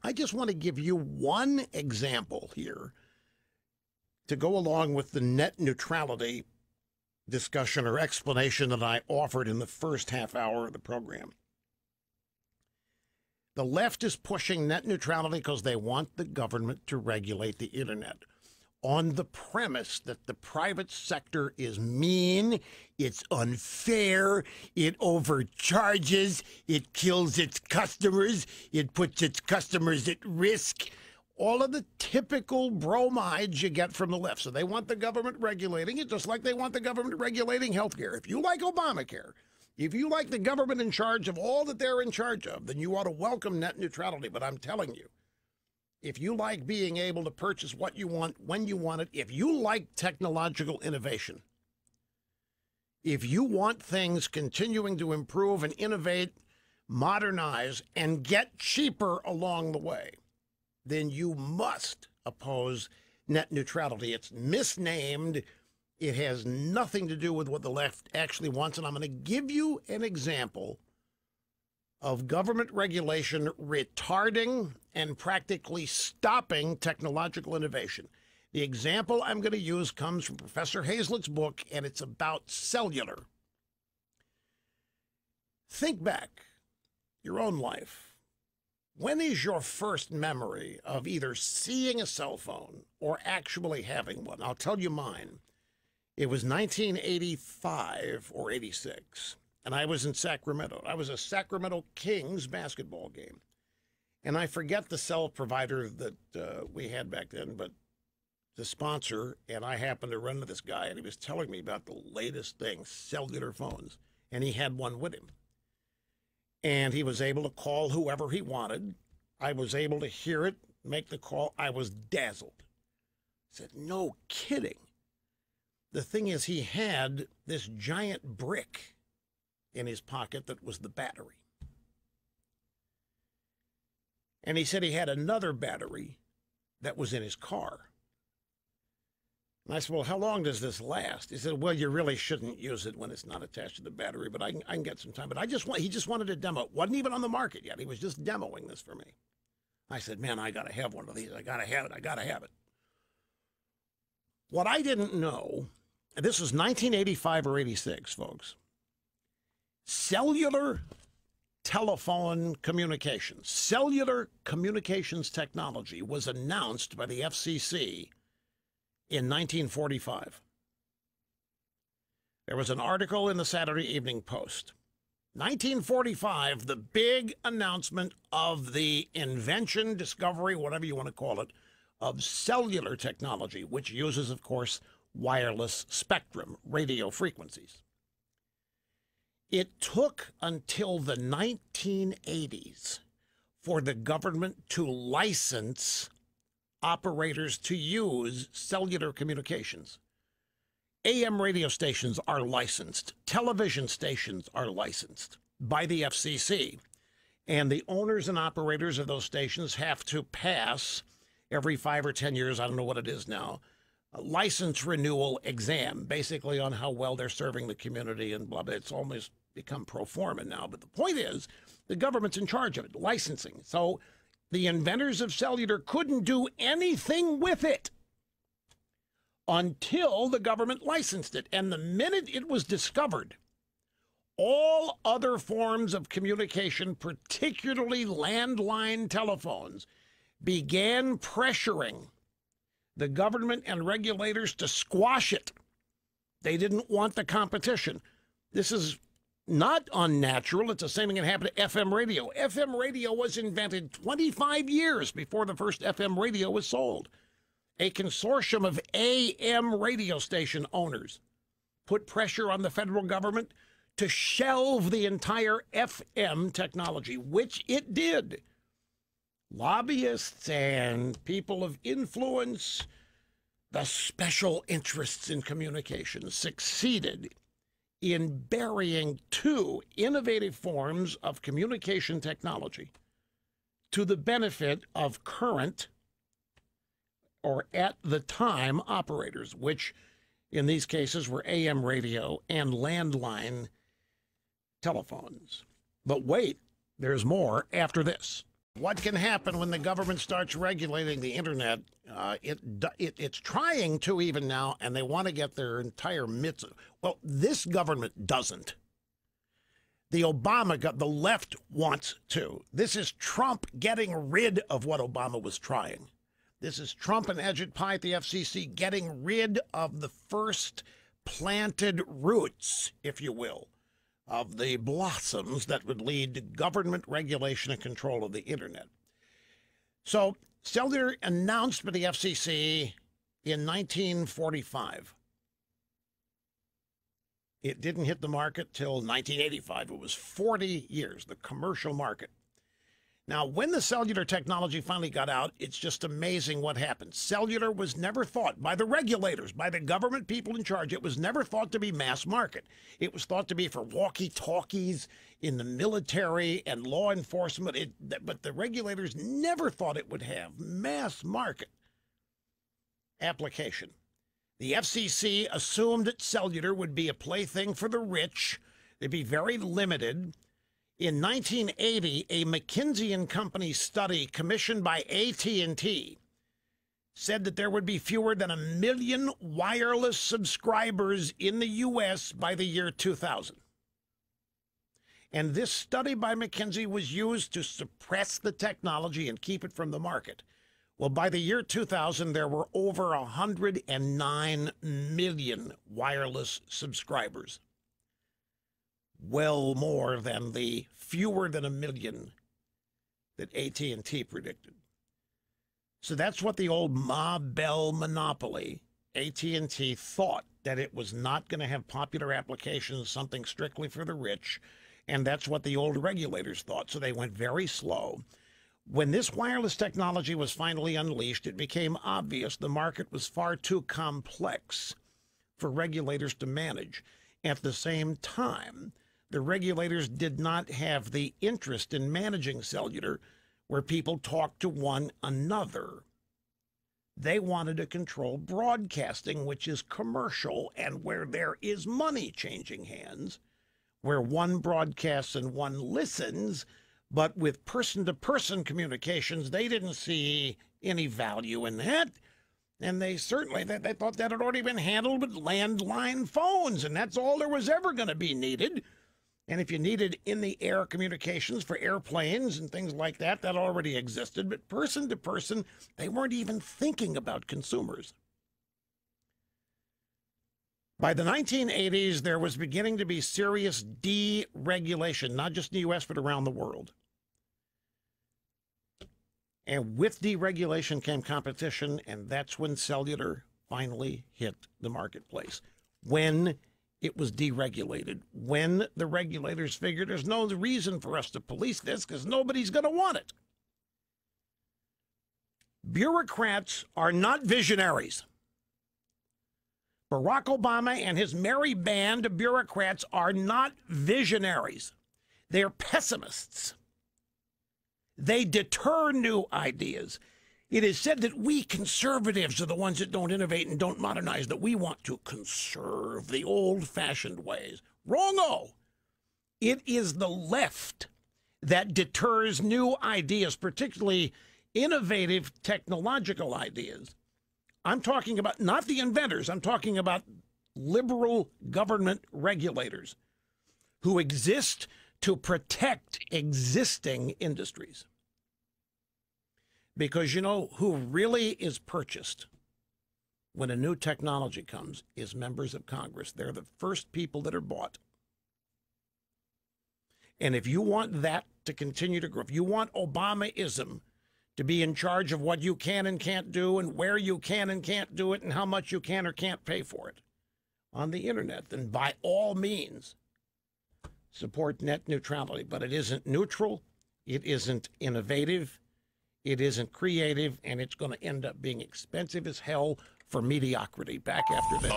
I just want to give you one example here to go along with the net neutrality discussion or explanation that I offered in the first half hour of the program. The left is pushing net neutrality because they want the government to regulate the internet on the premise that the private sector is mean, it's unfair, it overcharges, it kills its customers, it puts its customers at risk. All of the typical bromides you get from the left. So they want the government regulating it just like they want the government regulating healthcare. If you like Obamacare, if you like the government in charge of all that they're in charge of, then you ought to welcome net neutrality. But I'm telling you, if you like being able to purchase what you want when you want it, if you like technological innovation, if you want things continuing to improve and innovate, modernize, and get cheaper along the way, then you must oppose net neutrality. It's misnamed. It has nothing to do with what the left actually wants. And I'm going to give you an example of government regulation retarding and practically stopping technological innovation. The example I'm going to use comes from Professor Hazlitt's book, and it's about cellular. Think back your own life. When is your first memory of either seeing a cell phone or actually having one? I'll tell you mine. It was 1985 or 86, and I was in Sacramento. I was a Sacramento Kings basketball game, and I forget the cell provider that we had back then, but the sponsor, and I happened to run into this guy, and he was telling me about the latest thing, cellular phones, and he had one with him. And he was able to call whoever he wanted. I was able to hear it, make the call. I was dazzled. I said, no kidding. The thing is, he had this giant brick in his pocket that was the battery. And he said he had another battery that was in his car. And I said, well, how long does this last? He said, well, you really shouldn't use it when it's not attached to the battery, but I can get some time. But he just wanted to demo it. Wasn't even on the market yet. He was just demoing this for me. I said, man, I got to have one of these. I got to have it. I got to have it. What I didn't know, and this was 1985 or 86, folks, cellular telephone communications, cellular communications technology was announced by the FCC in 1945. There was an article in the Saturday Evening Post. 1945, the big announcement of the invention, discovery, whatever you want to call it, of cellular technology, which uses, of course, wireless spectrum, radio frequencies. It took until the 1980s for the government to license operators to use cellular communications. AM radio stations are licensed. Television stations are licensed by the FCC. And the owners and operators of those stations have to pass every 5 or 10 years, I don't know what it is now, a license renewal exam, basically on how well they're serving the community and blah, blah. It's almost become pro forma now. But the point is, the government's in charge of it, licensing. So the inventors of cellular couldn't do anything with it until the government licensed it. And the minute it was discovered, all other forms of communication, particularly landline telephones, began pressuring the government and regulators to squash it. They didn't want the competition. This is not unnatural. It's the same thing that happened to FM radio. FM radio was invented 25 years before the first FM radio was sold. A consortium of AM radio station owners put pressure on the federal government to shelve the entire FM technology, which it did. Lobbyists and people of influence, the special interests in communications, succeeded in burying two innovative forms of communication technology to the benefit of current or at the time operators, which in these cases were AM radio and landline telephones. But wait, there's more after this. What can happen when the government starts regulating the internet? It's trying to even now, and they want to get their entire mitts. Well, this government doesn't. The the left wants to. This is Trump getting rid of what Obama was trying. This is Trump and Ajit Pai at the FCC getting rid of the first planted roots, if you will, of the blossoms that would lead to government regulation and control of the internet. So cellular announced by the FCC in 1945. It didn't hit the market till 1985. It was 40 years, the commercial market. Now, when the cellular technology finally got out, it's just amazing what happened. Cellular was never thought by the regulators, by the government people in charge. It was never thought to be mass market. It was thought to be for walkie-talkies in the military and law enforcement. But the regulators never thought it would have mass market application. The FCC assumed that cellular would be a plaything for the rich. They'd be very limited. In 1980, a McKinsey & Company study commissioned by AT&T said that there would be fewer than 1 million wireless subscribers in the U.S. by the year 2000. And this study by McKinsey was used to suppress the technology and keep it from the market. Well, by the year 2000, there were over 109 million wireless subscribers. Well more than the fewer than 1 million that AT&T predicted. So that's what the old Ma Bell monopoly, AT&T, thought, that it was not going to have popular applications, something strictly for the rich, and that's what the old regulators thought. So they went very slow. When this wireless technology was finally unleashed, it became obvious the market was far too complex for regulators to manage. At the same time, the regulators did not have the interest in managing cellular where people talk to one another. They wanted to control broadcasting, which is commercial, and where there is money changing hands, where one broadcasts and one listens, but with person-to-person communications, they didn't see any value in that. And they certainly, they thought that had already been handled with landline phones, and that's all there was ever going to be needed. And if you needed in-the-air communications for airplanes and things like that, that already existed. But person-to-person, they weren't even thinking about consumers. By the 1980s, there was beginning to be serious deregulation, not just in the U.S., but around the world. And with deregulation came competition, and that's when cellular finally hit the marketplace. When it was deregulated, when the regulators figured there's no reason for us to police this because nobody's going to want it. Bureaucrats are not visionaries. Barack Obama and his merry band of bureaucrats are not visionaries. They're pessimists. They deter new ideas. It is said that we conservatives are the ones that don't innovate and don't modernize, that we want to conserve the old-fashioned ways. Wrong-o. It is the left that deters new ideas, particularly innovative technological ideas. I'm talking about not the inventors. I'm talking about liberal government regulators who exist to protect existing industries. Because you know who really is purchased when a new technology comes is members of Congress. They're the first people that are bought. And if you want that to continue to grow, if you want Obamaism to be in charge of what you can and can't do and where you can and can't do it and how much you can or can't pay for it on the internet, then by all means support net neutrality. But it isn't neutral, it isn't innovative, it isn't creative, and it's going to end up being expensive as hell for mediocrity. Back after this.